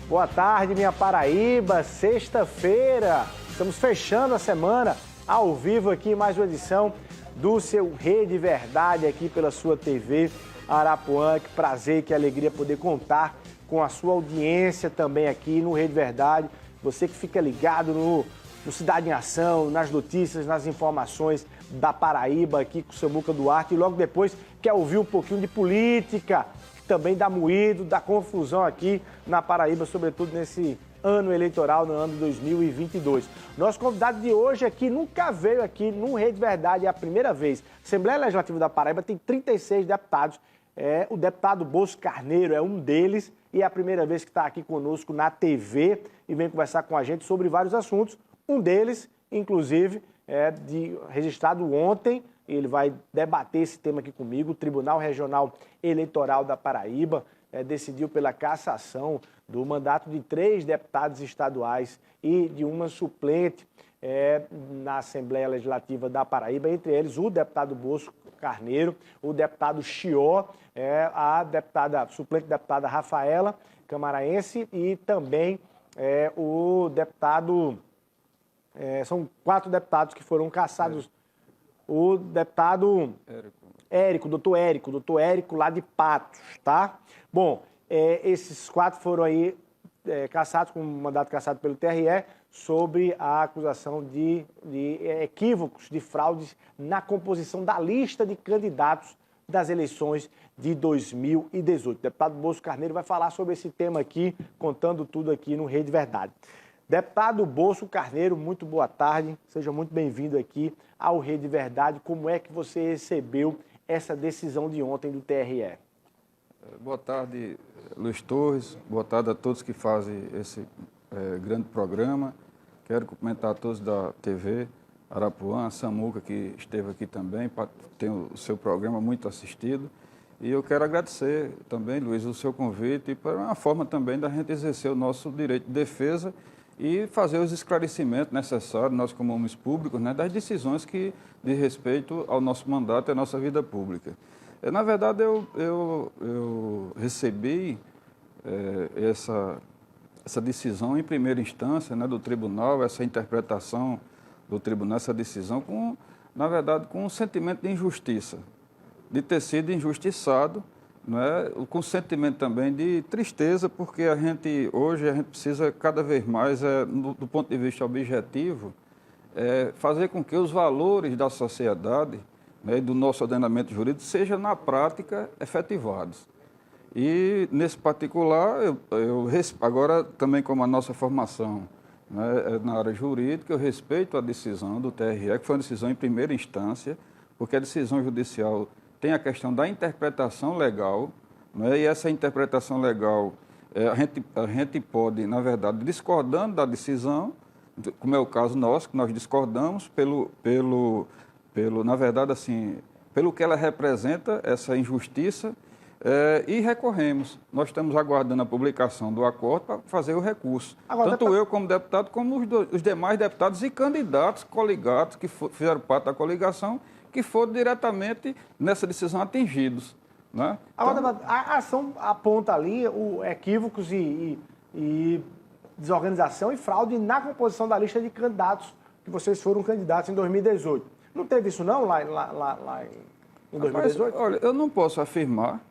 Boa tarde, minha Paraíba. Sexta-feira, estamos fechando a semana ao vivo aqui em mais uma edição do seu Rede Verdade aqui pela sua TV Arapuã. Que prazer, que alegria poder contar com a sua audiência também aqui no Rede Verdade. Você que fica ligado no Cidade em Ação, nas notícias, nas informações da Paraíba aqui com o seu Muca Duarte. E logo depois quer ouvir um pouquinho de política, que também dá moído, dá confusão aqui na Paraíba, sobretudo nesse ano eleitoral, no ano de 2022. Nosso convidado de hoje aqui nunca veio aqui no Rede Verdade, é a primeira vez. A Assembleia Legislativa da Paraíba tem 36 deputados. O deputado Bosco Carneiro é um deles e é a primeira vez que está aqui conosco na TV e vem conversar com a gente sobre vários assuntos. Um deles, inclusive, registrado ontem, e ele vai debater esse tema aqui comigo. O Tribunal Regional Eleitoral da Paraíba decidiu pela cassação do mandato de 3 deputados estaduais e de uma suplente na Assembleia Legislativa da Paraíba, entre eles o deputado Bosco Carneiro, o deputado Chió, a suplente deputada Rafaela Camaraense e também o deputado... são 4 deputados que foram cassados. O deputado doutor Érico, lá de Patos, tá? Bom, esses 4 foram aí cassados, com um mandato cassado pelo TRE, sobre a acusação de equívocos, de fraudes na composição da lista de candidatos das eleições de 2018. O deputado Bosco Carneiro vai falar sobre esse tema aqui, contando tudo aqui no Rede Verdade. Deputado Bosco Carneiro, muito boa tarde, seja muito bem-vindo aqui ao Rede Verdade. Como é que você recebeu essa decisão de ontem do TRE? Boa tarde, Luiz Torres, boa tarde a todos que fazem esse grande programa. Quero cumprimentar a todos da TV Arapuã, a Samuca, que esteve aqui também, tem o seu programa muito assistido. E eu quero agradecer também, Luiz, o seu convite, e para uma forma também da gente exercer o nosso direito de defesa e fazer os esclarecimentos necessários, nós como homens públicos, né, das decisões que diz respeito ao nosso mandato e à nossa vida pública. Na verdade, eu recebi essa decisão em primeira instância, né, do tribunal, essa interpretação do tribunal, essa decisão, na verdade, com um sentimento de injustiça, de ter sido injustiçado, né, com sentimento também de tristeza, porque hoje a gente precisa cada vez mais, do ponto de vista objetivo, fazer com que os valores da sociedade, né, do nosso ordenamento jurídico sejam na prática efetivados. E nesse particular, agora também como a nossa formação, né, na área jurídica, eu respeito a decisão do TRE, que foi uma decisão em primeira instância, porque a decisão judicial tem a questão da interpretação legal, né? E essa interpretação legal, a gente pode, na verdade, discordando da decisão, como é o caso nosso, que nós discordamos na verdade, assim, pelo que ela representa, essa injustiça, e recorremos. Nós estamos aguardando a publicação do acordo para fazer o recurso. Agora, tanto eu como deputado, como os demais deputados e candidatos coligados que fizeram parte da coligação, que foram diretamente nessa decisão atingidos. Né? Agora, então, a ação aponta ali equívocos e desorganização e fraude na composição da lista de candidatos, que vocês foram candidatos em 2018. Não teve isso não lá em 2018? Rapaz, olha, eu não posso afirmar,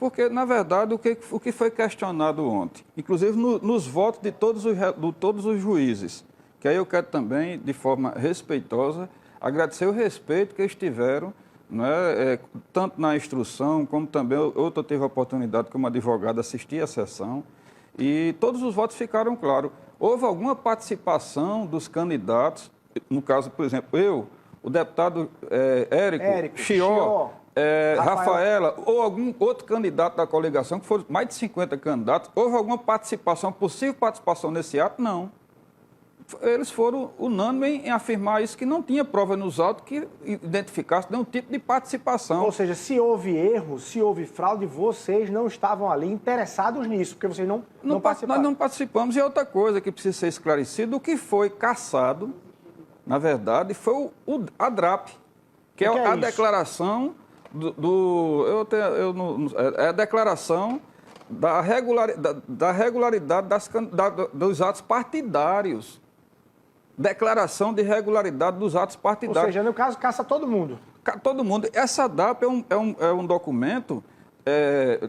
porque, na verdade, o que foi questionado ontem, inclusive nos votos de todos os juízes, que aí eu quero também, de forma respeitosa, agradecer o respeito que eles tiveram, né, tanto na instrução, como também eu tive a oportunidade, como advogado, de assistir a sessão, e todos os votos ficaram claros. Houve alguma participação dos candidatos, no caso, por exemplo, o deputado Érico, Chió, Rafaela, ou algum outro candidato da coligação, que foram mais de 50 candidatos, houve alguma possível participação nesse ato? Não. Eles foram unânimes em afirmar isso, que não tinha prova nos autos que identificasse nenhum tipo de participação. Ou seja, se houve erro, se houve fraude, vocês não estavam ali interessados nisso, porque vocês não participaram. Nós não participamos. E outra coisa que precisa ser esclarecida, o que foi cassado, na verdade, foi a DRAP, que é a declaração é a declaração da regularidade dos atos partidários. Declaração de regularidade dos atos partidários. Ou seja, no caso, caça todo mundo. Todo mundo. Essa DAP é um documento,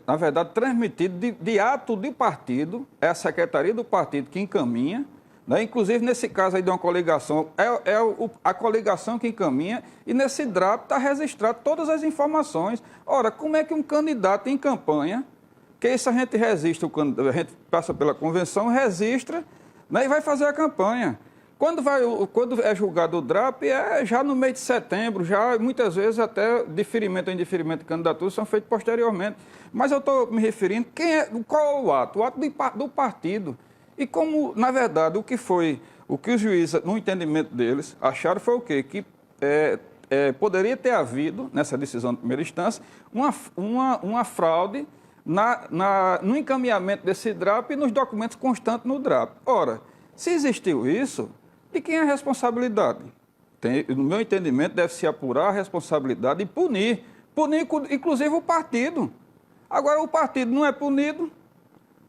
na verdade, transmitido de ato de partido, é a secretaria do partido que encaminha, né? Inclusive, nesse caso aí de uma coligação, a coligação que encaminha, e nesse DRAP está registrado todas as informações. Ora, como é que um candidato em campanha, que isso a gente registra, a gente passa pela convenção, registra, né, e vai fazer a campanha. Quando é julgado o DRAP, é já no mês de setembro, já muitas vezes até diferimento ou indeferimento de candidatura são feitos posteriormente. Mas eu estou me referindo, qual é o ato? O ato do partido. E como, na verdade, o que os juízes, no entendimento deles, acharam foi o quê? Que poderia ter havido, nessa decisão de primeira instância, uma fraude no encaminhamento desse DRAP e nos documentos constantes no DRAP. Ora, se existiu isso, de quem é a responsabilidade? No meu entendimento, deve-se apurar a responsabilidade e punir. Punir, inclusive, o partido. Agora, o partido não é punido.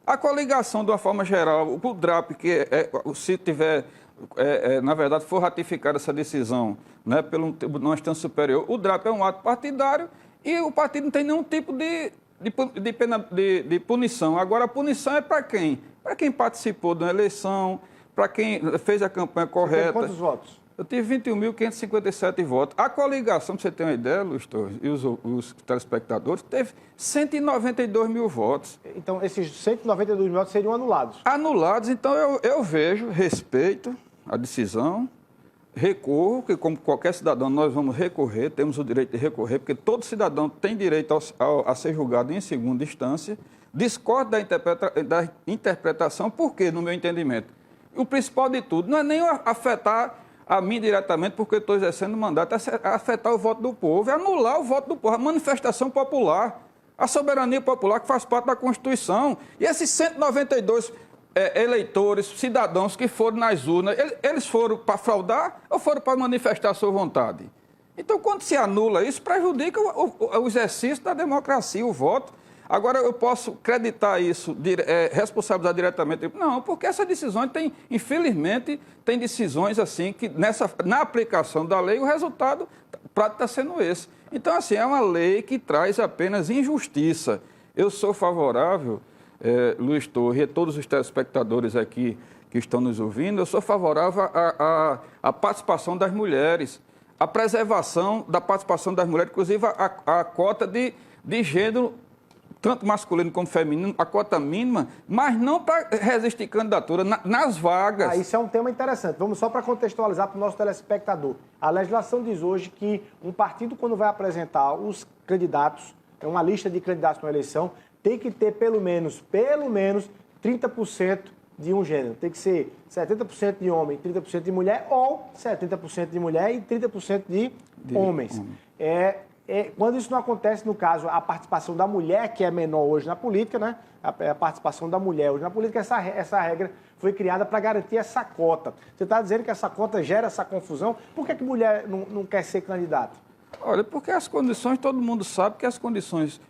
A coligação, de uma forma geral, o DRAP, se tiver, na verdade, for ratificada essa decisão, né, pelo Tribunal Instância Superior, o DRAP é um ato partidário e o partido não tem nenhum tipo de punição. Agora, a punição é para quem? Para quem participou de uma eleição, para quem fez a campanha correta. Você teve quantos votos? Eu tive 21.557 votos. A coligação, para você ter uma ideia, Luiz Torres, e os telespectadores, teve 192 mil votos. Então, esses 192 mil votos seriam anulados? Anulados, então eu vejo, respeito a decisão, recorro, que como qualquer cidadão nós vamos recorrer, temos o direito de recorrer, porque todo cidadão tem direito a ser julgado em segunda instância. Discordo da interpretação, porque, no meu entendimento, o principal de tudo não é nem afetar a mim diretamente, porque estou exercendo o mandato, é afetar o voto do povo, é anular o voto do povo, a manifestação popular, a soberania popular que faz parte da Constituição. E esses 192 eleitores, cidadãos que foram nas urnas, eles foram para fraudar ou foram para manifestar a sua vontade? Então, quando se anula isso, prejudica o exercício da democracia, o voto. Agora, eu posso acreditar isso, responsabilizar diretamente? Não, porque essas decisões infelizmente, tem decisões assim que na aplicação da lei o resultado prático está sendo esse. Então, assim, é uma lei que traz apenas injustiça. Eu sou favorável, Luiz Torres, e todos os telespectadores aqui que estão nos ouvindo, eu sou favorável à participação das mulheres, à preservação da participação das mulheres, inclusive a cota de gênero, tanto masculino como feminino, a cota mínima, mas não para resistir candidatura nas vagas. Isso é um tema interessante. Vamos só para contextualizar para o nosso telespectador. A legislação diz hoje que um partido, quando vai apresentar os candidatos, uma lista de candidatos para uma eleição, tem que ter pelo menos 30% de um gênero. Tem que ser 70% de homem, 30% de mulher, ou 70% de mulher e 30% de homens. Quando isso não acontece, no caso, a participação da mulher, que é menor hoje na política, né? A participação da mulher hoje na política, essa regra foi criada para garantir essa cota. Você está dizendo que essa cota gera essa confusão? Por que mulher não quer ser candidata? Olha, porque as condições, todo mundo sabe que as condições...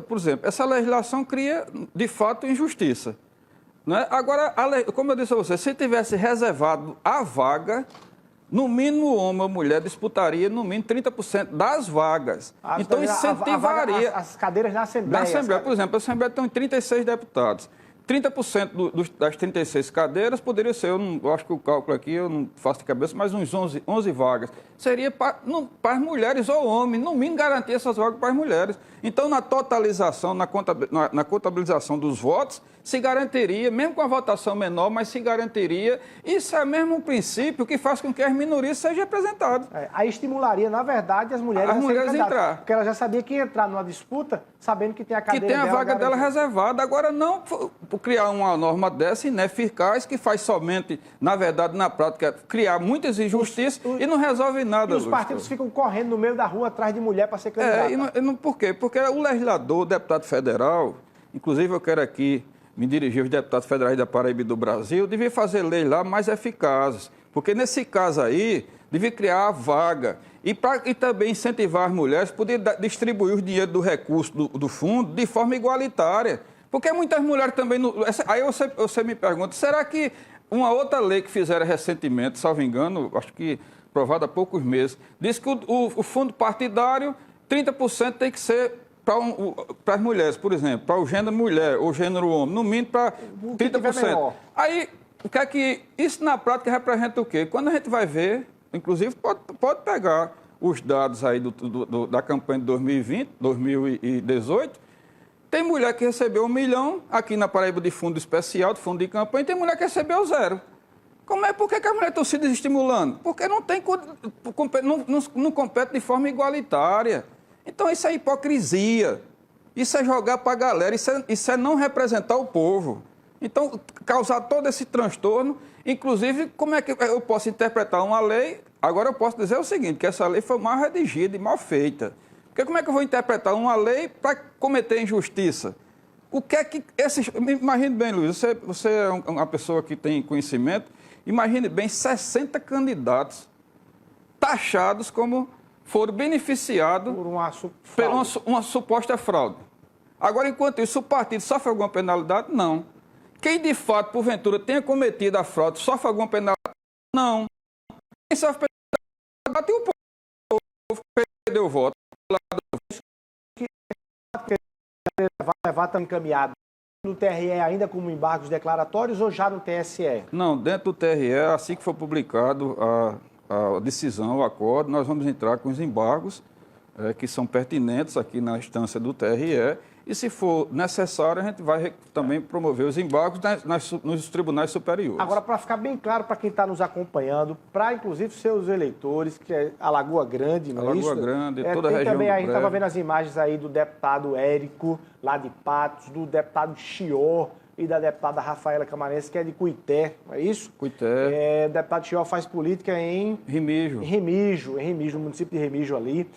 por exemplo, essa legislação cria, de fato, injustiça. Né? Agora, como eu disse a você, se tivesse reservado a vaga... No mínimo, o homem ou mulher disputaria, no mínimo, 30% das vagas. Então, incentivaria... As cadeiras na Assembleia. Na Assembleia, por exemplo, a Assembleia tem 36 deputados. 30% das 36 cadeiras poderia ser, eu acho que o cálculo aqui, eu não faço de cabeça, mas uns 11 vagas. Seria para as mulheres ou homens, no mínimo garantir essas vagas para as mulheres. Então, na totalização, na contabilização dos votos, se garantiria, mesmo com a votação menor, mas se garantiria. Isso é mesmo um princípio que faz com que as minorias sejam representadas. Aí estimularia, na verdade, as mulheres entrar. Porque ela já sabia que ia entrar numa disputa, sabendo que tem a cadeira dela. Que tem a vaga garantida. dela reservada. Agora, não criar uma norma dessa ineficaz, que faz somente, na verdade, na prática, criar muitas injustiças e não resolve nada. E os partidos ficam correndo no meio da rua atrás de mulher para ser candidata. Por quê? Porque o legislador, o deputado federal, inclusive eu quero aqui me dirigir aos deputados federais da Paraíba e do Brasil, devia fazer leis lá mais eficazes. Porque nesse caso aí, devia criar a vaga. E também incentivar as mulheres a poder distribuir o dinheiro do recurso do fundo de forma igualitária. Porque muitas mulheres também... Aí você me pergunta, será que uma outra lei que fizeram recentemente, salvo engano, acho que aprovada há poucos meses, diz que o fundo partidário, 30% tem que ser para as mulheres, por exemplo, para o gênero mulher ou gênero homem, no mínimo para 30%. Aí, o que é que isso na prática representa o quê? Quando a gente vai ver, inclusive pode pegar os dados aí da campanha de 2020, 2018, tem mulher que recebeu 1 milhão aqui na Paraíba de fundo especial, de fundo de campanha, e tem mulher que recebeu 0. Por que as mulheres estão se desestimulando? Porque não compete de forma igualitária. Então isso é hipocrisia. Isso é jogar para a galera, isso é não representar o povo. Então, causar todo esse transtorno, inclusive, como é que eu posso interpretar uma lei? Agora eu posso dizer o seguinte, que essa lei foi mal redigida e mal feita. Porque como é que eu vou interpretar uma lei para cometer injustiça? O que é que esses... Imagine bem, Luiz, você é uma pessoa que tem conhecimento, imagine bem 60 candidatos taxados como foram beneficiados por uma suposta fraude. Agora, enquanto isso, o partido sofre alguma penalidade? Não. Quem, de fato, porventura, tenha cometido a fraude, sofre alguma penalidade? Não. Quem sofre penalidade é o povo que perdeu o voto. Vai levar tão encaminhado no TRE ainda como embargos declaratórios ou já no TSE? Não, dentro do TRE, assim que for publicado a decisão, o acordo, nós vamos entrar com os embargos que são pertinentes aqui na instância do TRE e, se for necessário, a gente vai também promover os embargos nos tribunais superiores. Agora, para ficar bem claro para quem está nos acompanhando, para inclusive seus eleitores, que é a Lagoa Grande, não é isso? Lagoa Grande, toda a região também, do a gente estava vendo as imagens aí do deputado Érico, lá de Patos, do deputado Chior e da deputada Rafaela Camarense, que é de Cuité, não é isso? Cuité. O deputado Chior faz política em Remígio. No município de Remígio ali.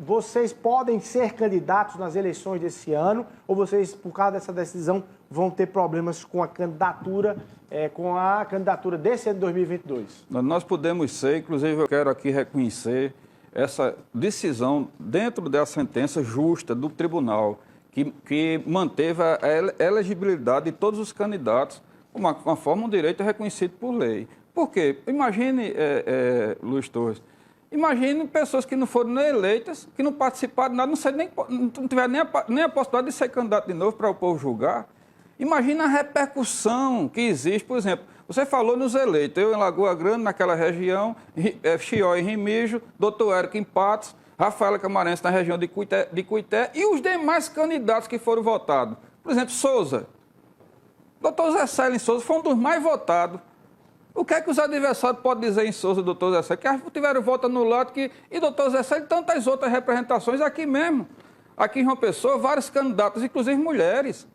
Vocês podem ser candidatos nas eleições desse ano ou vocês, por causa dessa decisão, vão ter problemas com a candidatura desse ano de 2022? Nós podemos ser, inclusive eu quero aqui reconhecer essa decisão dentro da sentença justa do tribunal, que manteve a elegibilidade de todos os candidatos, uma forma, um direito reconhecido por lei. Por quê? Imagine, Luiz Torres, imagine pessoas que não foram nem eleitas, que não participaram de nada, não tiveram nem a possibilidade de ser candidato de novo para o povo julgar. Imagina a repercussão que existe, por exemplo, você falou nos eleitos, eu em Lagoa Grande, naquela região, Chió em Remígio, doutor Érico em Patos, Rafaela Camarense na região de Cuité e os demais candidatos que foram votados. Por exemplo, Souza. Doutor Zé Célio em Souza foi um dos mais votados. O que é que os adversários podem dizer em Souza, doutor Zé Célio? Que tiveram voto anulado e doutor Zé Célio e tantas outras representações aqui mesmo. Aqui em João Pessoa, vários candidatos, inclusive mulheres.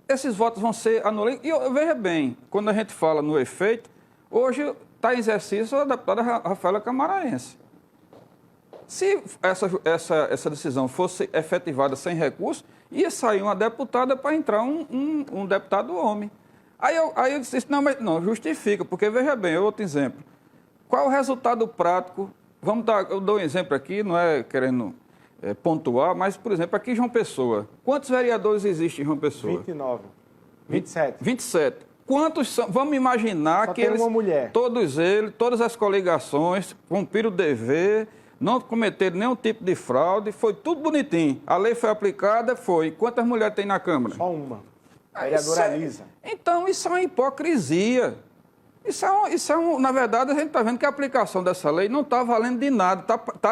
Esses votos vão ser anulados. E veja bem, quando a gente fala no efeito, hoje está em exercício a deputada Rafaela Camarense. Se essa decisão fosse efetivada sem recurso, ia sair uma deputada para entrar um deputado homem. Aí eu disse, não, justifica, porque veja bem, outro exemplo. Qual o resultado prático? Eu dou um exemplo aqui, não é querendo pontuar, mas, por exemplo, aqui em João Pessoa. Quantos vereadores existem em João Pessoa? 29. 27. 27. Quantos são? Vamos imaginar que uma mulher. Todas as coligações, cumpriram o dever, não cometeram nenhum tipo de fraude, foi tudo bonitinho. A lei foi aplicada, foi. Quantas mulheres tem na Câmara? Só uma. A vereadora Elisa. Então, isso é uma hipocrisia. Na verdade, a gente está vendo que a aplicação dessa lei não está valendo de nada.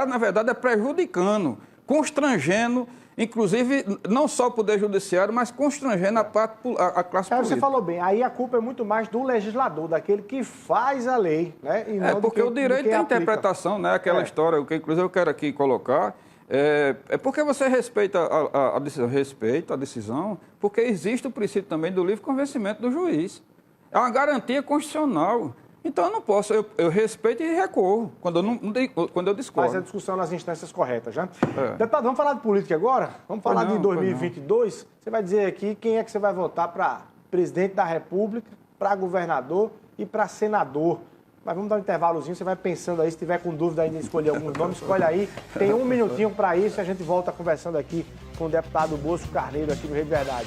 Na verdade, prejudicando, constrangendo, inclusive, não só o Poder Judiciário, mas constrangendo a classe política. Você falou bem, aí a culpa é muito mais do legislador, daquele que faz a lei, né? E não porque o direito tem interpretação, né? Aquela história, o que inclusive eu quero aqui colocar, porque você respeita a decisão, porque existe o princípio também do livre convencimento do juiz. É uma garantia constitucional. Então eu não posso, eu respeito e recorro quando eu discordo. Faz a discussão nas instâncias corretas, já. Deputado, vamos falar de política agora? Vamos falar de 2022? Você vai dizer aqui quem é que você vai votar para presidente da República, para governador e para senador. Mas vamos dar um intervalozinho, você vai pensando aí, se tiver com dúvida ainda em escolher alguns nomes, escolhe aí. Tem um minutinho para isso e a gente volta conversando aqui com o deputado Bosco Carneiro aqui no Rede Verdade.